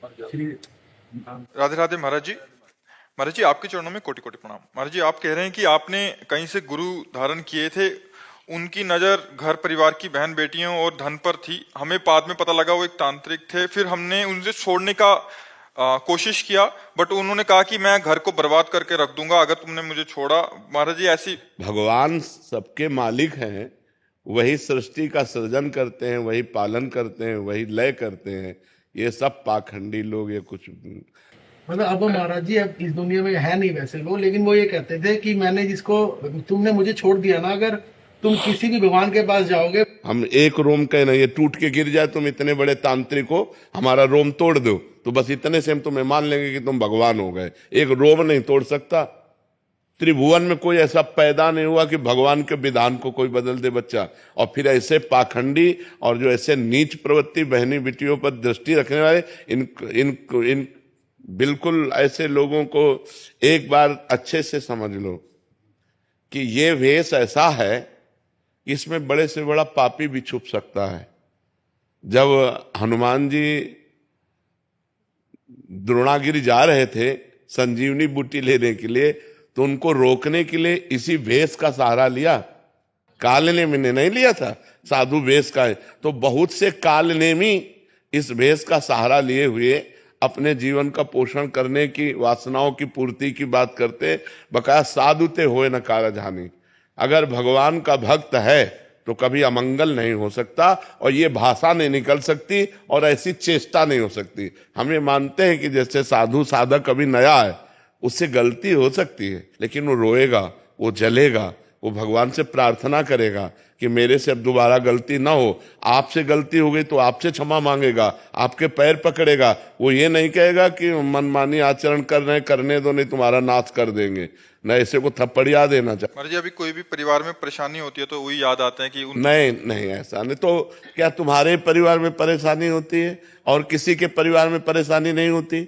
राधे राधे महाराज जी। महाराज जी, आपके चरणों में कोटि कोटि प्रणाम। महाराज जी, आप कह रहे हैं कि आपने कहीं से गुरु धारण किए थे, उनकी नजर घर परिवार की बहन बेटियों और धन पर थी। हमें बाद में पता लगा वो एक तांत्रिक थे। फिर हमने उनसे छोड़ने का कोशिश किया, बट उन्होंने कहा कि मैं घर को बर्बाद करके रख दूंगा अगर तुमने मुझे छोड़ा। महाराज जी, ऐसी भगवान सबके मालिक हैं, वही सृष्टि का सृजन करते हैं, वही पालन करते हैं, वही लय करते हैं। ये सब पाखंडी लोग, ये कुछ मतलब अब महाराज जी अब इस दुनिया में है नहीं वैसे वो, लेकिन वो ये कहते थे कि मैंने जिसको तुमने मुझे छोड़ दिया ना, अगर तुम किसी भी भगवान के पास जाओगे, हम एक रोम के ना ये टूट के गिर जाए, तुम इतने बड़े तांत्रिक हो, हमारा रोम तोड़ दो, तो बस इतने से हम तुम्हें मान लेंगे कि तुम भगवान हो गए। एक रोम नहीं तोड़ सकता। त्रिभुवन में कोई ऐसा पैदा नहीं हुआ कि भगवान के विधान को कोई बदल दे बच्चा। और फिर ऐसे पाखंडी और जो ऐसे नीच प्रवृत्ति बहनी बेटियों पर दृष्टि रखने वाले, इन बिल्कुल ऐसे लोगों को एक बार अच्छे से समझ लो कि ये वेश ऐसा है, इसमें बड़े से बड़ा पापी भी छुप सकता है। जब हनुमान जी द्रोणागिरी जा रहे थे संजीवनी बूटी लेने के लिए, तो उनको रोकने के लिए इसी वेश का सहारा लिया। कालनेमी ने नहीं लिया था, साधु वेश का है। तो बहुत से कालनेमी इस वेश का सहारा लिए हुए अपने जीवन का पोषण करने की, वासनाओं की पूर्ति की बात करते। बकाया साधुते होए न कारजहानि। अगर भगवान का भक्त है तो कभी अमंगल नहीं हो सकता, और ये भाषा नहीं निकल सकती, और ऐसी चेष्टा नहीं हो सकती। हम ये मानते हैं कि जैसे साधु साधक कभी नया है, उससे गलती हो सकती है, लेकिन वो रोएगा, वो जलेगा, वो भगवान से प्रार्थना करेगा कि मेरे से अब दोबारा गलती ना हो। आपसे गलती हो गई तो आपसे क्षमा मांगेगा, आपके पैर पकड़ेगा। वो ये नहीं कहेगा कि मनमानी आचरण कर रहे हैं, करने दो नहीं तुम्हारा नाश कर देंगे, न ऐसे को थप्पड़िया देना चाहिए। महाराज जी, अभी कोई भी परिवार में परेशानी होती है तो वही याद आते हैं कि नहीं नहीं, ऐसा नहीं। तो क्या तुम्हारे परिवार में परेशानी होती है और किसी के परिवार में परेशानी नहीं होती?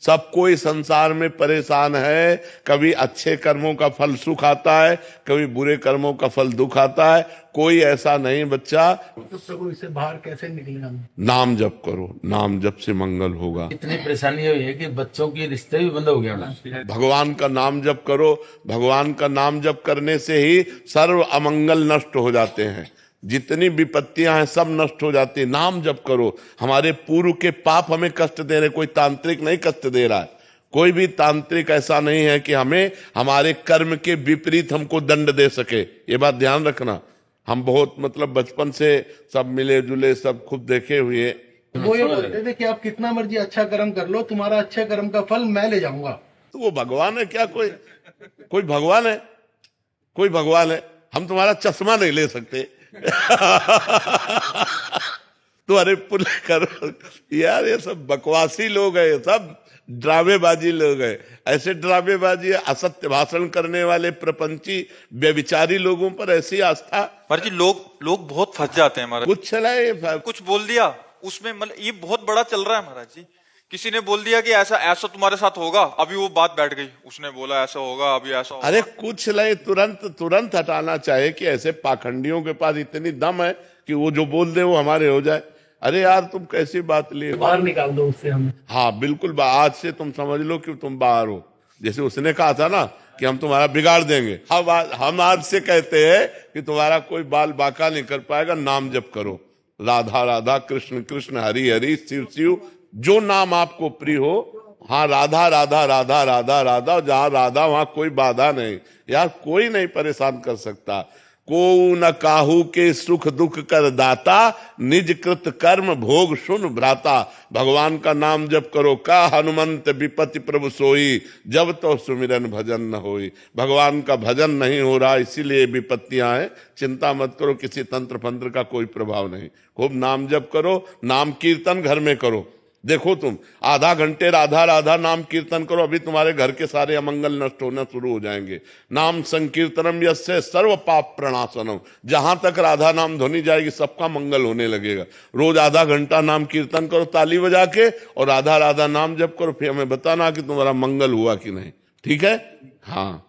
सब कोई संसार में परेशान है। कभी अच्छे कर्मों का फल सुख आता है, कभी बुरे कर्मों का फल दुख आता है। कोई ऐसा नहीं बच्चा। तो प्रभु इससे बाहर कैसे निकले हम? नाम जप करो, नाम जप से मंगल होगा। इतनी परेशानी हुई है कि बच्चों की रिश्ते भी बंद हो गया ना। भगवान का नाम जप करो। भगवान का नाम जप करने से ही सर्व अमंगल नष्ट हो जाते हैं। जितनी विपत्तियां हैं सब नष्ट हो जाती है। नाम जप करो। हमारे पूर्व के पाप हमें कष्ट दे रहे, कोई तांत्रिक नहीं कष्ट दे रहा है। कोई भी तांत्रिक ऐसा नहीं है कि हमें हमारे कर्म के विपरीत हमको दंड दे सके। ये बात ध्यान रखना। हम बहुत मतलब बचपन से सब मिले जुले, सब खुद देखे हुए। वो ये बोलते थे कि आप कितना मर्जी अच्छा कर्म कर लो, तुम्हारा अच्छे कर्म का फल मैं ले जाऊंगा। तो वो भगवान है क्या? कोई भगवान है? कोई भगवान है? हम तुम्हारा चश्मा नहीं ले सकते। तो अरे पुण्य करो यार। ये सब बकवासी लोग हैं, सब ड्रामेबाजी लोग हैं। ऐसे ड्रामेबाजी, असत्य भाषण करने वाले प्रपंची व्यभिचारी लोगों पर ऐसी आस्था। महाराज जी, लोग बहुत फंस जाते हैं महाराज। कुछ चलाए, कुछ बोल दिया उसमें, मतलब ये बहुत बड़ा चल रहा है महाराज जी। किसी ने बोल दिया कि ऐसा ऐसा तुम्हारे साथ होगा, अभी वो बात बैठ गई। उसने बोला ऐसा होगा, अभी ऐसा होगा। अरे कुछ लय तुरंत हटाना चाहिए कि ऐसे पाखंडियों के पास इतनी दम है कि वो जो बोल दे वो हमारे हो जाए। अरे यार, तुम कैसी बात लिए? बाहर निकाल दो उससे हमें। हाँ बिल्कुल, आज से तुम समझ लो कि तुम बाहर हो। जैसे उसने कहा था ना कि हम तुम्हारा बिगाड़ देंगे, हम आज से कहते हैं कि तुम्हारा कोई बाल बाका नहीं कर पाएगा। नाम जप करो, राधा राधा, कृष्ण कृष्ण, हरि हरि, शिव शिव, जो नाम आपको प्रिय हो। हाँ, राधा राधा राधा राधा राधा, जहां राधा वहां कोई बाधा नहीं। यार कोई नहीं परेशान कर सकता। को न काहू के सुख दुख कर दाता, निज कृत कर्म भोग सुन भ्राता। भगवान का नाम जप करो। का हनुमंत विपति प्रभु सोई, जब तो सुमिरन भजन न होई। भगवान का भजन नहीं हो रहा, इसीलिए विपत्तियां हैं। चिंता मत करो, किसी तंत्र फंत्र का कोई प्रभाव नहीं। खूब नाम जप करो। नाम कीर्तन घर में करो। देखो तुम आधा घंटे राधा राधा नाम कीर्तन करो, अभी तुम्हारे घर के सारे अमंगल नष्ट होना शुरू हो जाएंगे। नाम संकीर्तनम यस्य सर्व पाप प्रणाशनम। जहां तक राधा नाम ध्वनि जाएगी सबका मंगल होने लगेगा। रोज आधा घंटा नाम कीर्तन करो ताली बजा के, और राधा राधा नाम जप करो। फिर हमें बताना कि तुम्हारा मंगल हुआ कि नहीं। ठीक है? हाँ।